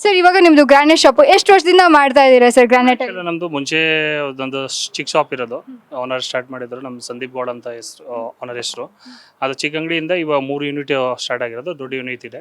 Sir ಇವಾಗ ನಿಮ್ದು granite shop ಎಷ್ಟು ವರ್ಷದಿಂದ ಮಾಡ್ತಾ ಇದ್ದೀರಾ ಸರ್ ಗ್ರಾನೈಟ್? Actually ನಮ್ದು ಮುಂಚೆ ಒಂದು ಚಿಕ್ಕ ಶಾಪ್ ಇರೋದು. ಓನರ್ ಸ್ಟಾರ್ಟ್ ಮಾಡಿದ್ರು ನಮ್ಮ ಸಂದೀಪ್ ಗೌಡ್ ಅಂತ ಹೆಸರು, ಓನರ್ ಹೆಸರು. ಅದು ಚಿಕ್ಕ ಅಂಗಡಿಯಿಂದ ಇವಾಗ 3 ಯೂನಿಟ್ ಸ್ಟಾರ್ಟ್ ಆಗಿರೋದು, ದೊಡ್ಡ ಯೂನಿಟ್ ಇದೆ.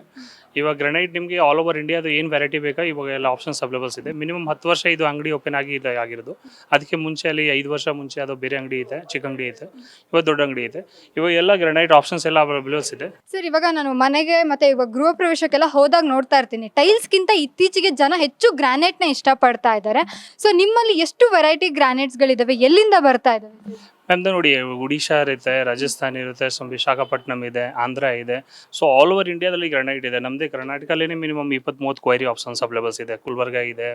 ಇವಾಗ ಗ್ರಾನೈಟ್ ನಿಮಗೆ ಆಲ್ ಓವರ್ ಇಂಡಿಯಾದ ಏನು ವೆರೈಟಿ ಬೇಕಾ ಇವಾಗ ಎಲ್ಲ ಆಪ್ಷನ್ಸ್ ಅವೈಲೇಬಲ್ಸ್ ಇದೆ. ಮಿನಿಮಮ್ 10 ವರ್ಷ ಇದು ಅಂಗಡಿ ಓಪನ್ ಆಗಿ ಆಗಿರೋದು. ಅದಕ್ಕೆ ಮುಂಚೆ ಅಲ್ಲಿ 5 ವರ್ಷ ಮುಂಚೆ ಅದು ಬೇರೆ ಅಂಗಡಿ ಇದೆ, ಚಿಕ್ಕ ಅಂಗಡಿ ಇದೆ. ಇವಾಗ ದೊಡ್ಡ ಅಂಗಡಿ ಇದೆ. ಇವಾಗ ಎಲ್ಲ ಗ್ರಾನೈಟ್ ಆಪ್ಷನ್ಸ್ ಎಲ್ಲ ಅವೈಲೇಬಲ್ಸ್ ಇದೆ. ಸರ್ ಇವಾಗ ನಾನು ಮನೆಗೆ ಮತ್ತೆ ಇವಾಗ ಗೃಹ ಪ್ರವೇಶಕ್ಕೆಲ್ಲ ಹೋದಾಗ ನೋಡ್ತಾ ಇರ್ತೀನಿ, ಟೈಲ್ಸ್ಗಿಂತ ಇತ್ತೀಚೆಗೆ ಜನ ಹೆಚ್ಚು ಗ್ರಾನೈಟ್ನ ಇಷ್ಟಪಡ್ತಾ ಇದ್ದಾರೆ. ಸೊ ನಿಮ್ಮಲ್ಲಿ ಎಷ್ಟು ವೆರೈಟಿ ಗ್ರಾನೈಟ್ಸ್ಗಳಿದಾವೆ, ಎಲ್ಲಿಂದ ಬರ್ತಾ ಇದಾವೆ? ನಮ್ದು ನೋಡಿ, ಒಡಿಶಾ ಇರುತ್ತೆ, ರಾಜಸ್ಥಾನ್ ಇರುತ್ತೆ, ವಿಶಾಖಪಟ್ಟಣಂ ಇದೆ, ಆಂಧ್ರ ಇದೆ. ಸೊ ಆಲ್ ಓವರ್ ಇಂಡಿಯಾದಲ್ಲಿ ಗ್ರಾನೈಟ್ ಇದೆ. ನಮ್ಮದೇ ಕರ್ನಾಟಕಲ್ಲೇ ಮಿನಿಮಮ್ 20-30 ಕ್ವೈರಿ ಆಪ್ಷನ್ಸ್ ಅವೈಲೇಬಲ್ಸ್ ಇದೆ. ಗುಲ್ಬರ್ಗ ಇದೆ,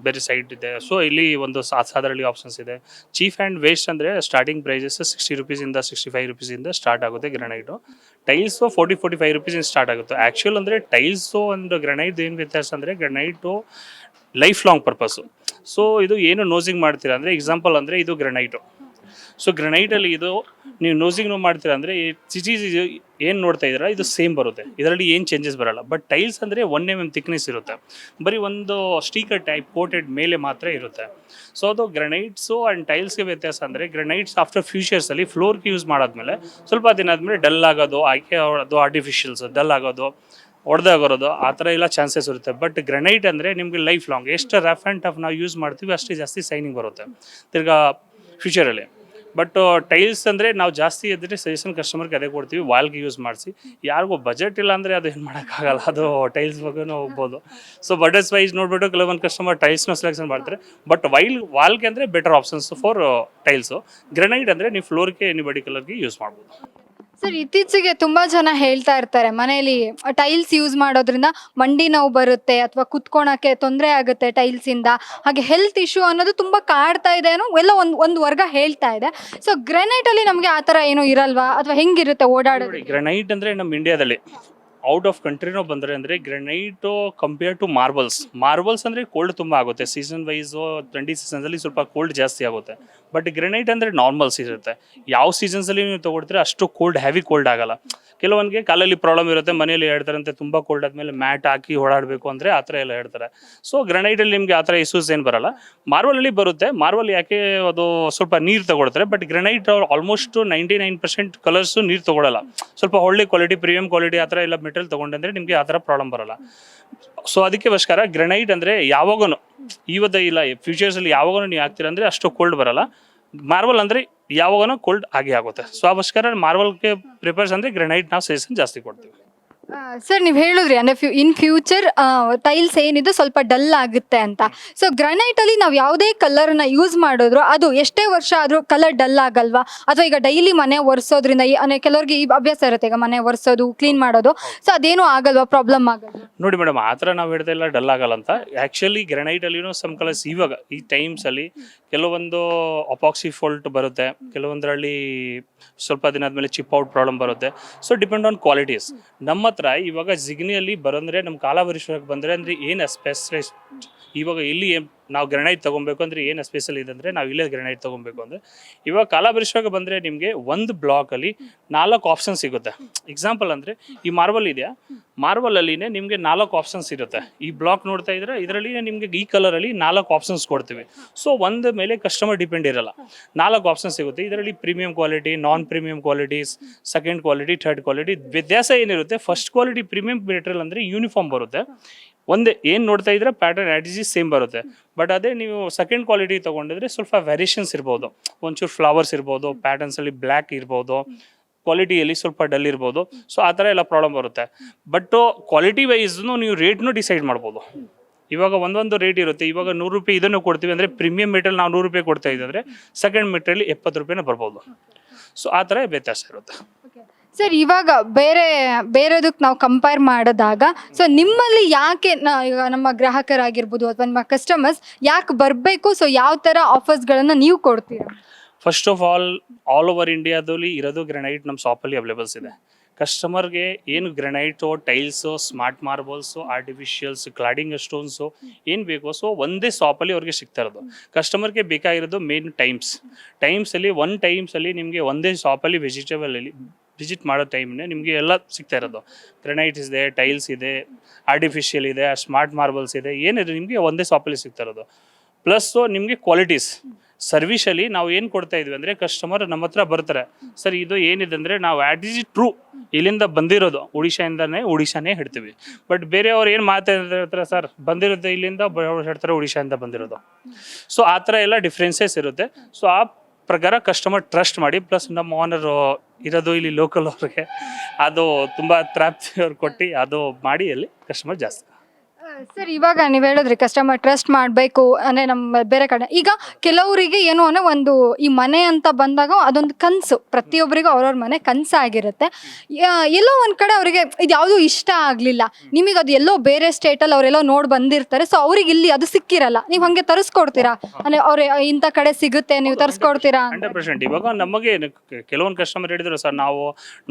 ಬೇರೆ ಸೈಟ್ ಇದೆ. ಸೊ ಇಲ್ಲಿ ಒಂದು ಸಾಧಾರಣ ಆಪ್ಷನ್ಸ್ ಇದೆ. ಚೀಫ್ ಆ್ಯಂಡ್ ವೇಸ್ಟ್ ಅಂದರೆ ಸ್ಟಾರ್ಟಿಂಗ್ ಪ್ರೈಸಸ್ 60 ರುಪೀಸಿಂದ 65 ರುಪೀಸಿಂದ ಸ್ಟಾರ್ಟ್ ಆಗುತ್ತೆ ಗ್ರಾನೈಟು. ಟೈಲ್ಸು 40-45 ರುಪೀಸಿಂದ ಸ್ಟಾರ್ಟ್ ಆಗುತ್ತೆ. ಆ್ಯಕ್ಚುಲ್ ಅಂದರೆ ಟೈಲ್ಸು ಒಂದು ಗ್ರಾನೈಟ್ ಏನು ವ್ಯತ್ಯಾಸ ಅಂದರೆ, granite life long purpose. So ಇದು ಏನು ನೋಸಿಂಗ್ ಮಾಡ್ತೀರಾ ಅಂದರೆ, ಎಕ್ಸಾಂಪಲ್ ಅಂದರೆ ಇದು ಗ್ರಾನೈಟು. ಸೊ ಗ್ರನೈಟಲ್ಲಿ ಇದು ನೀವು ನೋಸಿಂಗ್ ಮಾಡ್ತೀರಾ ಅಂದರೆ ಏನು ನೋಡ್ತಾ ಇದ್ದೀರಾ ಇದು ಸೇಮ್ ಬರುತ್ತೆ, ಇದರಲ್ಲಿ ಏನು ಚೇಂಜಸ್ ಬರೋಲ್ಲ. ಬಟ್ ಟೈಲ್ಸ್ ಅಂದರೆ 1 mm ಥಿಕ್ನೆಸ್ ಇರುತ್ತೆ, ಬರೀ ಒಂದು ಸ್ಟೀಕರ್ ಟೈಪ್ ಕೋಟೆಡ್ ಮೇಲೆ ಮಾತ್ರ ಇರುತ್ತೆ. ಸೊ ಅದು ಗ್ರನೈಟ್ಸು ಆ್ಯಂಡ್ ಟೈಲ್ಸ್ಗೆ ವ್ಯತ್ಯಾಸ ಅಂದರೆ, ಗ್ರನೈಟ್ಸ್ ಆಫ್ಟರ್ ಫ್ಯೂಚರ್ಸಲ್ಲಿ ಫ್ಲೋರ್ಗೆ ಯೂಸ್ ಮಾಡಾದ್ಮೇಲೆ ಸ್ವಲ್ಪ ದಿನ ಆದಮೇಲೆ ಡಲ್ ಆಗೋದು, ಆಯ್ಕೆ ಅದು ಆರ್ಟಿಫಿಷಿಯಲ್ಸ್ ಡಲ್ ಆಗೋದು, ಹೊಡೆದಾಗಿರೋದು ಆ ಥರ ಎಲ್ಲ ಚಾನ್ಸಸ್ ಇರುತ್ತೆ. ಬಟ್ ಗ್ರನೈಟ್ ಅಂದರೆ ನಿಮಗೆ ಲೈಫ್ ಲಾಂಗ್, ಎಷ್ಟು ರಫ್ ಆ್ಯಂಡ್ ಟಫ್ ನಾವು ಯೂಸ್ ಮಾಡ್ತೀವಿ ಅಷ್ಟೇ ಜಾಸ್ತಿ ಸೈನಿಂಗ್ ಬರುತ್ತೆ ತಿರ್ಗಾ ಫ್ಯೂಚರಲ್ಲಿ. ಬಟ್ ಟೈಲ್ಸ್ ಅಂದರೆ ನಾವು ಜಾಸ್ತಿ ಇದ್ದರೆ ಸಜೆಷನ್ ಕಸ್ಟಮರ್ಗೆ ಅದೇ ಕೊಡ್ತೀವಿ, ವಾಲ್ಗೆ ಯೂಸ್ ಮಾಡಿಸಿ. ಯಾರಿಗೂ ಬಜೆಟ್ ಇಲ್ಲ ಅಂದರೆ ಅದು ಏನು ಮಾಡೋಕ್ಕಾಗಲ್ಲ, ಅದು ಟೈಲ್ಸ್ ಬಗ್ಗೆನೂ ಹೋಗ್ಬೋದು. ಸೊ ಬಜೆಟ್ ವೈಸ್ ನೋಡಿಬಿಟ್ಟು ಕೆಲವೊಂದು ಕಸ್ಟಮರ್ ಟೈಲ್ಸ್ನ ಸೆಲೆಕ್ಷನ್ ಮಾಡ್ತಾರೆ. ಬಟ್ ವಾಲ್ಗೆ ಅಂದರೆ better options for tiles. Granite ಅಂದರೆ ನೀವು ಫ್ಲೋರ್ಗೆ ಎನಿಬಡಿ ಕಲರ್ಗೆ ಯೂಸ್ ಮಾಡ್ಬೋದು. ಸರ್ ಇತ್ತೀಚೆಗೆ ತುಂಬಾ ಜನ ಹೇಳ್ತಾ ಇರ್ತಾರೆ, ಮನೆಯಲ್ಲಿ ಟೈಲ್ಸ್ ಯೂಸ್ ಮಾಡೋದ್ರಿಂದ ಮಂಡಿ ನೋವು ಬರುತ್ತೆ ಅಥವಾ ಕುತ್ಕೊಳಕ್ಕೆ ತೊಂದರೆ ಆಗುತ್ತೆ ಟೈಲ್ಸ್ ಇಂದ, ಹಾಗೆ ಹೆಲ್ತ್ ಇಶ್ಯೂ ಅನ್ನೋದು ತುಂಬಾ ಕಾಡ್ತಾ ಇದೆ ಅನ್ನೋ ಎಲ್ಲ ಒಂದು ವರ್ಗ ಹೇಳ್ತಾ ಇದೆ. ಸೊ ಗ್ರಾನೈಟ್ ಅಲ್ಲಿ ನಮಗೆ ಆ ತರ ಏನೋ ಇರಲ್ವಾ, ಅಥವಾ ಹೆಂಗಿರುತ್ತೆ ಓಡಾಡೋದು? ಗ್ರನೈಟ್ ಅಂದರೆ ನಮ್ಮ ಇಂಡಿಯಾದಲ್ಲಿ ಔಟ್ ಆಫ್ ಕಂಟ್ರಿನೋ ಬಂದರೆ ಅಂದರೆ ಗ್ರನೈಟು ಕಂಪೇರ್ ಟು ಮಾರ್ಬಲ್ಸ್ ಅಂದರೆ ಕೋಲ್ಡ್ ತುಂಬ ಆಗುತ್ತೆ. ಸೀಸನ್ ವೈಸು ಥಂಡಿ ಸೀಸನ್ಸಲ್ಲಿ ಸ್ವಲ್ಪ ಕೋಲ್ಡ್ ಜಾಸ್ತಿ ಆಗುತ್ತೆ. ಬಟ್ ಗ್ರನೈಟ್ ಅಂದರೆ ನಾರ್ಮಲ್ಸ್ ಇರುತ್ತೆ. ಯಾವ ಸೀಸನ್ಸಲ್ಲಿ ನೀವು ತೊಗೊಳ್ತೀರಾ ಅಷ್ಟು ಕೋಲ್ಡ್, ಹೆವಿ ಕೋಲ್ಡ್ ಆಗಲ್ಲ. ಕೆಲವೊಂದಿಗೆ ಕಾಲಲ್ಲಿ ಪ್ರಾಬ್ಲಮ್ ಇರುತ್ತೆ, ಮನೇಲಿ ಹೇಳ್ತಾರಂತೆ ತುಂಬ ಕೋಲ್ಡ್ ಆದಮೇಲೆ ಮ್ಯಾಟ್ ಹಾಕಿ ಓಡಾಡಬೇಕು ಅಂದರೆ ಆ ಥರ ಎಲ್ಲ ಹೇಳ್ತಾರೆ. ಸೊ ಗ್ರನೈಟಲ್ಲಿ ನಿಮಗೆ ಆ ಥರ ಇಶ್ಯೂಸ್ ಏನು ಬರಲ್ಲ. ಮಾರ್ಬಲಲ್ಲಿ ಬರುತ್ತೆ. ಮಾರ್ಬಲ್ ಯಾಕೆ ಅದು ಸ್ವಲ್ಪ ನೀರು ತಗೊಳ್ತಾರೆ, ಬಟ್ ಗ್ರನೈಟ್ ಆಲ್ಮೋಸ್ಟ್ 99% ಕಲರ್ಸು ನೀರು ತೊಗೊಳ್ಳಲ್ಲ. ಸ್ವಲ್ಪ ಒಳ್ಳೆ ಕ್ವಾಲಿಟಿ, ಪ್ರೀಮಿಯಂ ಕ್ವಾಲಿಟಿ ಆ ಥರ ಎಲ್ಲ ಮೆಟೀರಿಯಲ್ ತೊಗೊಂಡಂದರೆ ನಿಮಗೆ ಆ ಥರ ಪ್ರಾಬ್ಲಮ್ ಬರಲ್ಲ. ಸೊ ಅದಕ್ಕೋಸ್ಕರ ಗ್ರನೈಟ್ ಅಂದರೆ ಯಾವಾಗೂ ಇವತ್ತು ಇಲ್ಲ ಫ್ಯೂಚರ್ಸಲ್ಲಿ ಯಾವಾಗೂ ನೀವು ಹಾಕ್ತೀರ ಅಂದರೆ ಅಷ್ಟು ಕೋಲ್ಡ್ ಬರಲ್ಲ. ಮಾರ್ಬಲ್ ಅಂದರೆ ಯಾವಾಗನೂ ಕೋಲ್ಡ್ ಆಗೇ ಆಗುತ್ತೆ. ಸೊ ಅದಕ್ಕೋಸ್ಕರ ಮಾರ್ಬಲ್ಗೆ ಪ್ರಿಫರ್ಸ್ ಅಂದರೆ ಗ್ರನೈಟ್ ನಾವು ಸಜೆಷನ್ ಜಾಸ್ತಿ ಕೊಡ್ತೀವಿ. ಸರ್ ನೀವು ಹೇಳಿದ್ರಿ ಅಂದರೆ ಇನ್ ಫ್ಯೂಚರ್ ಟೈಲ್ಸ್ ಏನಿದೆ ಸ್ವಲ್ಪ ಡಲ್ ಆಗುತ್ತೆ ಅಂತ. ಸೊ ಗ್ರಾನೈಟಲ್ಲಿ ನಾವು ಯಾವುದೇ ಕಲರ್ನ ಯೂಸ್ ಮಾಡಿದ್ರು ಅದು ಎಷ್ಟೇ ವರ್ಷ ಆದರೂ ಕಲರ್ ಡಲ್ ಆಗಲ್ವಾ? ಅಥವಾ ಈಗ ಡೈಲಿ ಮನೆ ಒರೆಸೋದ್ರಿಂದ ಕೆಲವ್ರಿಗೆ ಈ ಅಭ್ಯಾಸ ಇರುತ್ತೆ, ಈಗ ಮನೆ ಒರೆಸೋದು ಕ್ಲೀನ್ ಮಾಡೋದು, ಸೊ ಅದೇನೂ ಆಗಲ್ವಾ, ಪ್ರಾಬ್ಲಮ್ ಆಗಲ್ಲ? ನೋಡಿ ಮೇಡಮ್, ಆ ಥರ ನಾವು ಹೇಳ್ತಾ ಇಲ್ಲ ಡಲ್ ಆಗಲ್ಲ ಅಂತ. ಆ್ಯಕ್ಚುಲಿ ಗ್ರನೈಟಲ್ಲಿನೂ ಸಮ್ ಕಲರ್ಸ್ ಇವಾಗ ಈ ಟೈಮ್ಸಲ್ಲಿ ಕೆಲವೊಂದು ಅಪಾಕ್ಸಿ ಫಾಲ್ಟ್ ಬರುತ್ತೆ, ಕೆಲವೊಂದರಲ್ಲಿ ಸ್ವಲ್ಪ ದಿನ ಆದಮೇಲೆ ಚಿಪ್ ಔಟ್ ಪ್ರಾಬ್ಲಮ್ ಬರುತ್ತೆ. So depend on qualities. ನಮ್ಮ ಹತ್ರ ಇವಾಗ ಜಿಗ್ನಿಯಲ್ಲಿ ಬರೋಂದರೆ ನಮ್ಮ ಕಾಲಾವರಿಶ್ವರಕ್ಕೆ ಬಂದರೆ ಅಂದರೆ ಏನು ಸ್ಪೆಷಲಿಸ್ಟ್ ಇವಾಗ ಇಲ್ಲಿ ನಾವು ಗ್ರನೈಟ್ ತೊಗೊಬೇಕು ಅಂದರೆ ಏನು ಸ್ಪೆಷಲ್ ಇದೆ ಅಂದರೆ, ನಾವು ಇಲ್ಲೇ ಗ್ರನೈಟ್ ತೊಗೊಬೇಕು ಅಂದರೆ ಇವಾಗ ಕಾಲಾವರಿಶ್ವರಕ್ಕೆ ಬಂದರೆ ನಿಮಗೆ ಒಂದು ಬ್ಲಾಕಲ್ಲಿ 4 ಆಪ್ಷನ್ಸ್ ಸಿಗುತ್ತೆ. ಎಕ್ಸಾಂಪಲ್ ಅಂದರೆ ಈ ಮಾರ್ಬಲ್ ಇದೆಯಾ, ಮಾರ್ಬಲಲ್ಲಿನೇ ನಿಮಗೆ 4 ಆಪ್ಷನ್ಸ್ ಇರುತ್ತೆ. ಈ ಬ್ಲಾಕ್ ನೋಡ್ತಾ ಇದ್ರೆ ಇದರಲ್ಲಿ ನಿಮಗೆ ಈ ಕಲರಲ್ಲಿ 4 ಆಪ್ಷನ್ಸ್ ಕೊಡ್ತೀವಿ. ಸೊ ಒಂದು ಮೇಲೆ ಕಸ್ಟಮರ್ ಡಿಪೆಂಡ್ ಇರಲ್ಲ, 4 ಆಪ್ಷನ್ಸ್ ಸಿಗುತ್ತೆ. ಇದರಲ್ಲಿ premium quality, non premium qualities, second quality, third quality. ವ್ಯತ್ಯಾಸ ಏನಿರುತ್ತೆ, ಫಸ್ಟ್ ಕ್ವಾಲಿಟಿ ಪ್ರೀಮಿಯಂ ಮೆಟೀರಿಯಲ್ ಅಂದರೆ ಯೂನಿಫಾರ್ಮ್ ಬರುತ್ತೆ, ಒಂದೇ ಏನು ನೋಡ್ತಾ ಇದ್ರೆ ಪ್ಯಾಟರ್ನ್ ಆ್ಯಟಿಸಿ ಸೇಮ್ ಬರುತ್ತೆ. ಬಟ್ ಅದೇ ನೀವು ಸೆಕೆಂಡ್ ಕ್ವಾಲಿಟಿ ತೊಗೊಂಡಿದ್ರೆ ಸ್ವಲ್ಪ ವೇರಿಯೇಷನ್ಸ್ ಇರ್ಬೋದು, ಒಂಚೂರು ಫ್ಲವರ್ಸ್ ಇರ್ಬೋದು, ಪ್ಯಾಟರ್ನ್ಸಲ್ಲಿ ಬ್ಲ್ಯಾಕ್ ಇರ್ಬೋದು, ಕ್ವಾಲಿಟಿಯಲ್ಲಿ ಸ್ವಲ್ಪ ಡಲ್ ಇರ್ಬೋದು. ಸೊ ಆ ಥರ ಎಲ್ಲ ಪ್ರಾಬ್ಲಮ್ ಬರುತ್ತೆ. ಬಟ್ ಕ್ವಾಲಿಟಿ ವೈಸ್ನು ನೀವು ರೇಟ್ನು ಡಿಸೈಡ್ ಮಾಡ್ಬೋದು. ಇವಾಗ ಒಂದೊಂದು ರೇಟ್ ಇರುತ್ತೆ. ಇವಾಗ 100 ರೂಪಾಯಿ ಇದನ್ನು ಕೊಡ್ತೀವಿ ಅಂದರೆ ಪ್ರೀಮಿಯಂ ಮೆಟೀರಿಯಲ್ ನಾವು 100 ರೂಪಾಯಿ ಕೊಡ್ತಾ ಇದ್ದರೆ ಸೆಕೆಂಡ್ ಮೆಟೀರಿಯಲ್ 70 ರೂಪಾಯಿನ ಬರ್ಬೋದು. ಸೊ ಆ ಥರ ವ್ಯತ್ಯಾಸ ಇರುತ್ತೆ. ಸರ್ ಇವಾಗ ಬೇರೆದಕ್ಕೆ ನಾವು ಕಂಪೇರ್ ಮಾಡಿದಾಗ, ಸೊ ನಿಮ್ಮಲ್ಲಿ ಯಾಕೆ ಈಗ ನಮ್ಮ ಗ್ರಾಹಕರಾಗಿರ್ಬೋದು ಅಥವಾ ನಿಮ್ಮ ಕಸ್ಟಮರ್ಸ್ ಯಾಕೆ ಬರಬೇಕು, ಸೊ ಯಾವ ಥರ ಆಫರ್ಸ್ಗಳನ್ನು ನೀವು ಕೊಡ್ತೀರಾ? ಫಸ್ಟ್ ಆಫ್ ಆಲ್ ಓವರ್ ಇಂಡಿಯಾದಲ್ಲಿ ಇರೋದು ಗ್ರನೈಟ್ ನಮ್ಮ ಶಾಪಲ್ಲಿ ಅವೈಲೇಬಲ್ಸ್ ಇದೆ. ಕಸ್ಟಮರ್ಗೆ ಏನು granite, tiles, smart marbles, artificials, cladding stones ಏನು ಬೇಕೋ ಸೊ ಒಂದೇ ಶಾಪಲ್ಲಿ ಅವ್ರಿಗೆ ಸಿಗ್ತಾ ಇರೋದು. ಕಸ್ಟಮರ್ಗೆ ಬೇಕಾಗಿರೋದು ಮೇನ್ ಟೈಮ್ಸಲ್ಲಿ ನಿಮಗೆ ಒಂದೇ ಶಾಪಲ್ಲಿ ವಿಸಿಟ್ ಮಾಡೋ ಟೈಮ್ನೇ ನಿಮಗೆ ಎಲ್ಲ ಸಿಗ್ತಾ ಇರೋದು. ಗ್ರನೈಟ್ಸ್ ಇದೆ, ಟೈಲ್ಸ್ ಇದೆ, ಆರ್ಟಿಫಿಷಿಯಲ್ ಇದೆ, ಸ್ಮಾರ್ಟ್ ಮಾರ್ಬಲ್ಸ್ ಇದೆ, ಏನಿದೆ ನಿಮಗೆ ಒಂದೇ ಶಾಪಲ್ಲಿ ಸಿಗ್ತಾ ಇರೋದು. ಪ್ಲಸ್ಸು ನಿಮಗೆ ಕ್ವಾಲಿಟೀಸ್ ಸರ್ವಿಸಲ್ಲಿ ನಾವು ಏನು ಕೊಡ್ತಾ ಇದ್ವಿ ಅಂದರೆ ಕಸ್ಟಮರ್ ನಮ್ಮ ಹತ್ರ ಬರ್ತಾರೆ, ಸರ್ ಇದು ಏನಿದೆ ಅಂದರೆ ನಾವು ಆ್ಯಟ್ ಈಸ್ ಟ್ರೂ ಇಲ್ಲಿಂದ ಬಂದಿರೋದು ಉಡಿಶಾನೇ ಹೇಳ್ತೀವಿ. ಬಟ್ ಬೇರೆಯವ್ರು ಏನು ಮಾತಾಡ್ತಾರೆ, ಸರ್ ಬಂದಿರುತ್ತೆ ಇಲ್ಲಿಂದ ಹೇಳ್ತಾರೆ ಉಡಿಶಾಯಿಂದ ಬಂದಿರೋದು. ಸೊ ಆ ಥರ ಎಲ್ಲ ಡಿಫ್ರೆನ್ಸಸ್ ಇರುತ್ತೆ. ಸೊ ಆ ಪ್ರಕಾರ ಕಸ್ಟಮರ್ ಟ್ರಸ್ಟ್ ಮಾಡಿ, ಪ್ಲಸ್ ನಮ್ಮ ಓನರು ಇರೋದು ಇಲ್ಲಿ ಲೋಕಲ್ ಅವ್ರಿಗೆ ಅದು ತುಂಬ ತ್ರಾಪ್ತಿ ಅವ್ರು ಕೊಟ್ಟು ಅದು ಮಾಡಿ ಅಲ್ಲಿ ಕಸ್ಟಮರ್ ಜಾಸ್ತಿ. ಸರ್ ಇವಾಗ ನೀವು ಹೇಳಿದ್ರಿ ಕಸ್ಟಮರ್ ಟ್ರಸ್ಟ್ ಮಾಡಬೇಕು ಅಂದರೆ ನಮ್ಮ ಬೇರೆ ಕಡೆ. ಈಗ ಕೆಲವರಿಗೆ ಏನು ಅನ್ನೋ ಒಂದು ಈ ಮನೆ ಅಂತ ಬಂದಾಗ ಅದೊಂದು ಕನಸು, ಪ್ರತಿಯೊಬ್ಬರಿಗೂ ಅವ್ರವ್ರ ಮನೆ ಕನಸಾಗಿರುತ್ತೆ. ಎಲ್ಲೋ ಒಂದು ಕಡೆ ಅವರಿಗೆ ಇದು ಯಾವುದೂ ಇಷ್ಟ ಆಗಲಿಲ್ಲ, ನಿಮಗೆ ಅದು ಎಲ್ಲೋ ಬೇರೆ ಸ್ಟೇಟಲ್ಲಿ ಅವರೆಲ್ಲೋ ನೋಡಿ ಬಂದಿರ್ತಾರೆ, ಸೊ ಅವ್ರಿಗೆ ಇಲ್ಲಿ ಅದು ಸಿಕ್ಕಿರಲ್ಲ, ನೀವು ಹಾಗೆ ತರಿಸ್ಕೊಡ್ತೀರಾ ಅಂದರೆ ಅವ್ರು ಇಂಥ ಕಡೆ ಸಿಗುತ್ತೆ ನೀವು ತರಿಸ್ಕೊಡ್ತೀರಾ? 100%. ಇವಾಗ ನಮಗೆ ಕೆಲವೊಂದು ಕಸ್ಟಮರ್ ಹೇಳಿದ್ರು, ಸರ್ ನಾವು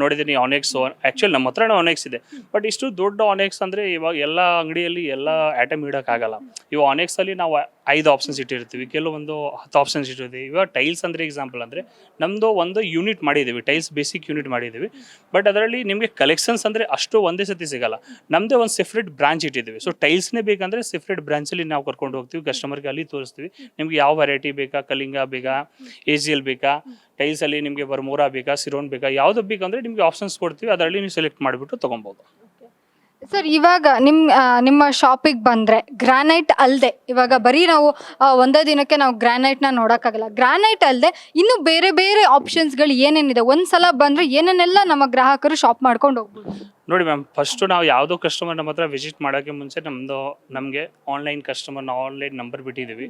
ನೋಡಿದ್ದೀನಿ ಆನೆಕ್ಸ್, ಆ್ಯಕ್ಚುಲಿ ನಮ್ಮ ಹತ್ರನೇ ಆನೆಕ್ಸ್ ಇದೆ, ಬಟ್ ಇಷ್ಟು ದೊಡ್ಡ ಆನೆಕ್ಸ್ ಅಂದರೆ ಇವಾಗ ಎಲ್ಲ ಅಂಗಡಿಯಲ್ಲಿ ಎಲ್ಲ ಐಟಮ್ ಇಡೋಕ್ಕಾಗಲ್ಲ. ಇವಾಗ ಆನೆಕ್ಸಲ್ಲಿ ನಾವು 5 ಆಪ್ಷನ್ಸ್ ಇಟ್ಟಿರ್ತೀವಿ, ಕೆಲವೊಂದು 10 ಆಪ್ಷನ್ಸ್ ಇಟ್ಟಿರ್ತೀವಿ. ಇವಾಗ ಟೈಲ್ಸ್ ಅಂದರೆ ಎಕ್ಸಾಂಪಲ್ ಅಂದರೆ ನಮ್ಮದು ಒಂದು ಯೂನಿಟ್ ಮಾಡಿದ್ದೀವಿ, ಟೈಲ್ಸ್ ಬೇಸಿಕ್ ಯೂನಿಟ್ ಮಾಡಿದ್ದೀವಿ. ಬಟ್ ಅದರಲ್ಲಿ ನಿಮಗೆ ಕಲೆಕ್ಷನ್ಸ್ ಅಂದರೆ ಅಷ್ಟು ಒಂದೇ ಸತಿ ಸಿಗಲ್ಲ, ನಮ್ಮದೇ ಒಂದು ಸೆಪ್ರೇಟ್ ಬ್ರಾಂಚ್ ಇಟ್ಟಿದ್ದೀವಿ. ಸೊ ಟೈಲ್ಸ್ನೇ ಬೇಕಂದರೆ ಸೆಪ್ರೇಟ್ ಬ್ರಾಂಚಲ್ಲಿ ನಾವು ಕರ್ಕೊಂಡು ಹೋಗ್ತೀವಿ, ಕಸ್ಟಮರ್ಗೆ ಅಲ್ಲಿ ತೋರಿಸ್ತೀವಿ. ನಿಮ್ಗೆ ಯಾವ ವೆರೈಟಿ ಬೇಕಾ, ಕಲಿಂಗ ಬೇಕಾ, ACL ಬೇಕಾ, ಟೈಲ್ಸಲ್ಲಿ ನಿಮಗೆ ಬರ್ಮೂರಾ ಬೇಕಾ, ಸಿರೋನ್ ಬೇಕಾ, ಯಾವುದು ಬೇಕಂದರೆ ನಿಮಗೆ ಆಪ್ಷನ್ಸ್ ಕೊಡ್ತೀವಿ, ಅದರಲ್ಲಿ ನೀವು ಸೆಲೆಕ್ಟ್ ಮಾಡಿಬಿಟ್ಟು ತೊಗೊಬೋದು. ಸರ್ ಇವಾಗ ನಿಮ್ಮ ಶಾಪಿಗೆ ಬಂದರೆ ಗ್ರಾನೈಟ್ ಅಲ್ಲದೆ, ಇವಾಗ ಬರೀ ನಾವು ಒಂದೇ ದಿನಕ್ಕೆ ನಾವು ಗ್ರಾನೈಟ್ನ ನೋಡೋಕ್ಕಾಗಲ್ಲ, ಗ್ರಾನೈಟ್ ಅಲ್ಲದೆ ಇನ್ನೂ ಬೇರೆ ಬೇರೆ ಆಪ್ಷನ್ಸ್ಗಳು ಏನೇನಿದೆ, ಒಂದು ಸಲ ಬಂದರೆ ಏನೇನೆಲ್ಲ ನಮ್ಮ ಗ್ರಾಹಕರು ಶಾಪ್ ಮಾಡ್ಕೊಂಡು ಹೋಗ್ಬೋದು? ನೋಡಿ ಮ್ಯಾಮ್, ಫಸ್ಟು ನಾವು ಯಾವುದೋ ಕಸ್ಟಮರ್ ನಮ್ಮ ಹತ್ರ ವಿಸಿಟ್ ಮಾಡೋಕ್ಕೆ ಮುಂಚೆ ನಮಗೆ ಆನ್ಲೈನ್ ಆನ್ಲೈನ್ ನಂಬರ್ ಬಿಟ್ಟಿದ್ದೀವಿ,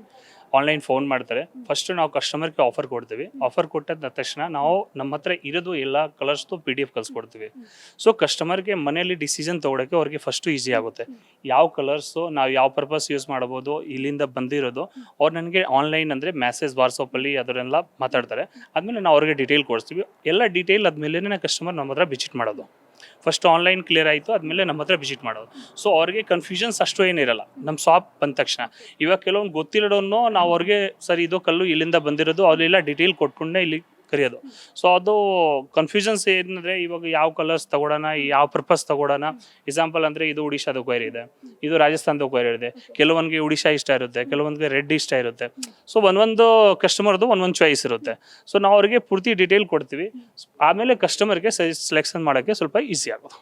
ಆನ್ಲೈನ್ ಫೋನ್ ಮಾಡ್ತಾರೆ. ಫಸ್ಟು ನಾವು ಕಸ್ಟಮರ್ಗೆ ಆಫರ್ ಕೊಡ್ತೀವಿ, ಆಫರ್ ಕೊಟ್ಟಾದ ತಕ್ಷಣ ನಾವು ನಮ್ಮ ಹತ್ರ ಇರೋದು ಎಲ್ಲ ಕಲರ್ಸ್ದು PDF ಕಳಿಸ್ಕೊಡ್ತೀವಿ. ಸೊ ಕಸ್ಟಮರ್ಗೆ ಮನೆಯಲ್ಲಿ ಡಿಸಿಷನ್ ತೊಗೊಳಕ್ಕೆ ಅವ್ರಿಗೆ ಫಸ್ಟು ಈಸಿ ಆಗುತ್ತೆ, ಯಾವ ಕಲರ್ಸು ನಾವು ಯಾವ ಪರ್ಪಸ್ ಯೂಸ್ ಮಾಡ್ಬೋದು, ಇಲ್ಲಿಂದ ಬಂದಿರೋದು ಅವ್ರು ನನಗೆ ಆನ್ಲೈನ್ ಅಂದರೆ ಮೆಸೇಜ್ ವಾಟ್ಸಪ್ಪಲ್ಲಿ ಅದನ್ನೆಲ್ಲ ಮಾತಾಡ್ತಾರೆ. ಆದಮೇಲೆ ನಾವು ಅವ್ರಿಗೆ ಡೀಟೇಲ್ ಕೊಡಿಸ್ತೀವಿ, ಎಲ್ಲ ಡೀಟೇಲ್ ಆದಮೇಲೆ ಕಸ್ಟಮರ್ ನಮ್ಮ ಹತ್ರ ವಿಸಿಟ್ ಮಾಡೋದು. ಫಸ್ಟ್ ಆನ್ಲೈನ್ ಕ್ಲಿಯರ್ ಆಯಿತು, ಆದಮೇಲೆ ನಮ್ಮ ಹತ್ರ ವಿಸಿಟ್ ಮಾಡೋದು. ಸೊ ಅವ್ರಿಗೆ ಕನ್ಫ್ಯೂಷನ್ಸ್ ಅಷ್ಟು ಏನಿರಲ್ಲ ನಮ್ಮ ಶಾಪ್ ಬಂದ ತಕ್ಷಣ. ಇವಾಗ ಕೆಲವೊಂದು ಗೊತ್ತಿರೋದನ್ನು ನಾವು ಅವ್ರಿಗೆ ಸರ್ ಇದು ಕಲ್ಲು ಇಲ್ಲಿಂದ ಬಂದಿರೋದು ಅವರೆಲ್ಲ ಡೀಟೇಲ್ ಕೊಟ್ಕೊಂಡೆ ಇಲ್ಲಿ ಕರೆಯೋದು. ಸೊ ಅದು ಕನ್ಫ್ಯೂಷನ್ಸ್ ಏನಂದರೆ ಇವಾಗ ಯಾವ ಕಲರ್ಸ್ ತೊಗೊಳೋಣ, ಯಾವ ಪರ್ಪಸ್ ತೊಗೊಳೋಣ. ಎಕ್ಸಾಂಪಲ್ ಅಂದರೆ ಇದು ಉಡಿಶಾದ ಕ್ವೈರಿ ಇದೆ, ಇದು ರಾಜಸ್ಥಾನದ ಕ್ವೈರಿ ಇದೆ, ಕೆಲವೊಂದಿಗೆ ಉಡಿಶಾ ಇಷ್ಟ ಇರುತ್ತೆ, ಕೆಲವೊಂದಿಗೆ ರೆಡ್ ಇಷ್ಟ ಇರುತ್ತೆ. ಸೊ ಒಂದೊಂದು ಕಸ್ಟಮರ್ದು ಒಂದೊಂದು ಚಾಯ್ಸ್ ಇರುತ್ತೆ. ಸೊ ನಾವು ಅವ್ರಿಗೆ ಪೂರ್ತಿ ಡೀಟೇಲ್ ಕೊಡ್ತೀವಿ, ಆಮೇಲೆ ಕಸ್ಟಮರ್ಗೆ ಸೆಲೆಕ್ಷನ್ ಮಾಡೋಕ್ಕೆ ಸ್ವಲ್ಪ ಈಸಿ ಆಗೋದು.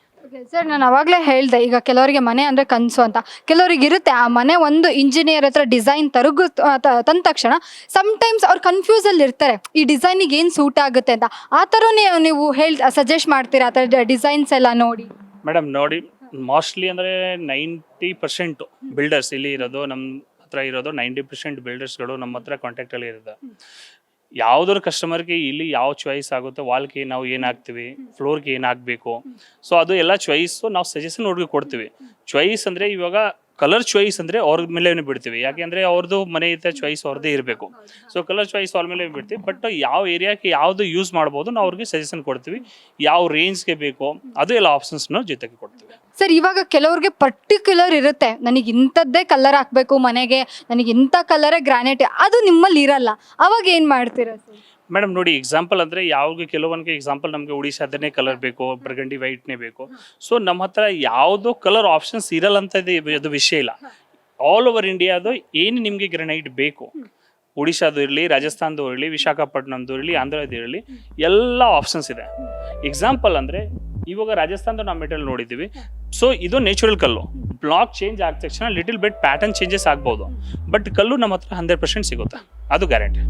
ಸರ್ ನಾನು ಅವಾಗಲೇ ಹೇಳಿದೆ, ಈಗ ಕೆಲವರಿಗೆ ಮನೆ ಅಂದರೆ ಕನಸು ಅಂತ, ಕೆಲವರಿಗೆ ಇರುತ್ತೆ ಆ ಮನೆ ಒಂದು ಇಂಜಿನಿಯರ್ ಹತ್ರ ಡಿಸೈನ್ ತಂದ ತಕ್ಷಣ ಸಮ್ಟೈಮ್ಸ್ ಅವ್ರು ಕನ್ಫ್ಯೂಸಲ್ಲಿ ಇರ್ತಾರೆ, ಈ ಡಿಸೈನಿಗೆ ಏನು ಸೂಟ್ ಆಗುತ್ತೆ ಅಂತ. ಆ ಥರ ನೀವು ಸಜೆಸ್ಟ್ ಮಾಡ್ತೀರಾ ಆ ಥರ ಡಿಸೈನ್ಸ್ ಎಲ್ಲ ನೋಡಿ? ಮೇಡಮ್ ನೋಡಿ, ಮೋಸ್ಟ್ಲಿ ಅಂದರೆ 90% ಬಿಲ್ಡರ್ಸ್ ಇಲ್ಲಿ ಇರೋದು, ನಮ್ಮ ಹತ್ರ ಇರೋದು 90% ಬಿಲ್ಡರ್ಸ್ಗಳು ನಮ್ಮ ಹತ್ರ ಕಾಂಟ್ಯಾಕ್ಟಲ್ಲಿ ಇರುತ್ತೆ. ಯಾವುದ್ರ ಕಸ್ಟಮರ್ಗೆ ಇಲ್ಲಿ ಯಾವ ಚಾಯ್ಸ್ ಆಗುತ್ತೆ, ವಾಲ್ಗೆ ನಾವು ಏನು ಹಾಕ್ತೀವಿ, ಫ್ಲೋರ್ಗೆ ಏನು ಹಾಕಬೇಕು, ಸೊ ಅದು ಎಲ್ಲ ಚಾಯ್ಸು ನಾವು ಸಜೆಷನ್ ಅವ್ರಿಗೆ ಕೊಡ್ತೀವಿ. ಚಾಯ್ಸ್ ಅಂದರೆ ಇವಾಗ ಕಲರ್ ಚಾಯ್ಸ್ ಅಂದರೆ ಅವ್ರ ಮೇಲೆ ಬಿಡ್ತೀವಿ, ಯಾಕೆಂದರೆ ಅವ್ರದ್ದು ಮನೆ ಇದ್ದ ಚಾಯ್ಸ್ ಅವ್ರದ್ದೇ ಇರಬೇಕು. ಸೊ ಕಲರ್ ಚಾಯ್ಸ್ ಅವ್ರ ಮೇಲೆ ಬಿಡ್ತೀವಿ. ಬಟ್ ಯಾವ ಏರಿಯಾಕ್ಕೆ ಯಾವುದು ಯೂಸ್ ಮಾಡ್ಬೋದು ನಾವು ಅವ್ರಿಗೆ ಸಜೆಷನ್ ಕೊಡ್ತೀವಿ, ಯಾವ ರೇಂಜ್ಗೆ ಬೇಕೋ ಅದು ಎಲ್ಲ ಆಪ್ಷನ್ಸ್ನ ಜೊತೆಗೆ ಕೊಡ್ತೀವಿ. ಸರ್ ಇವಾಗ ಕೆಲವ್ರಿಗೆ ಪರ್ಟಿಕ್ಯುಲರ್ ಇರುತ್ತೆ, ನನಗೆ ಇಂಥದ್ದೇ ಕಲರ್ ಹಾಕಬೇಕು ಮನೆಗೆ, ನನಗೆ ಇಂಥ ಕಲರೇ ಗ್ರಾನೈಟ್, ಅದು ನಿಮ್ಮಲ್ಲಿ ಇರಲ್ಲ, ಅವಾಗ ಏನು ಮಾಡ್ತೀರಾ ಸರ್? ಮೇಡಮ್ ನೋಡಿ, ಎಕ್ಸಾಂಪಲ್ ಅಂದರೆ ಯಾವಾಗ ಕೆಲವೊಂದಿಗೆ ಎಕ್ಸಾಂಪಲ್ ನಮಗೆ ಉಡಿಶಾದನೇ ಕಲರ್ ಬೇಕು, ಬರ್ಗಂಡಿ ವೈಟ್ನೇ ಬೇಕು. ಸೊ ನಮ್ಮ ಹತ್ರ ಯಾವುದೋ ಕಲರ್ ಆಪ್ಷನ್ಸ್ ಇರಲ್ಲ ಅಂತ ಅದು ವಿಷಯ ಇಲ್ಲ. ಆಲ್ ಓವರ್ ಇಂಡಿಯಾದು ಏನು ನಿಮಗೆ ಗ್ರನೈಟ್ ಬೇಕು, ಉಡಿಶಾದು ಇರಲಿ, ರಾಜಸ್ಥಾನದ್ದು ಇರಲಿ, ವಿಶಾಖಪಟ್ಟಣದ್ದು ಇರಲಿ, ಆಂಧ್ರದ್ದು ಇರಲಿ, ಎಲ್ಲ ಆಪ್ಷನ್ಸ್ ಇದೆ. ಎಕ್ಸಾಂಪಲ್ ಅಂದರೆ ಇವಾಗ ರಾಜಸ್ಥಾನದ ನಾವು ಮೆಟೀರಿಯಲ್ ನೋಡಿದ್ದೀವಿ. ಸೊ ಇದು ನ್ಯಾಚುರಲ್ ಕಲ್ಲು, ಬ್ಲಾಕ್ ಚೇಂಜ್ ಆದ ತಕ್ಷಣ ಲಿಟಲ್ ಬಿಟ್ ಪ್ಯಾಟರ್ನ್ ಚೇಂಜಸ್ ಆಗ್ಬೋದು, ಬಟ್ ಕಲ್ಲು ನಮ್ಮ ಹತ್ರ 100% ಸಿಗುತ್ತೆ, ಅದು ಗ್ಯಾರಂಟಿ.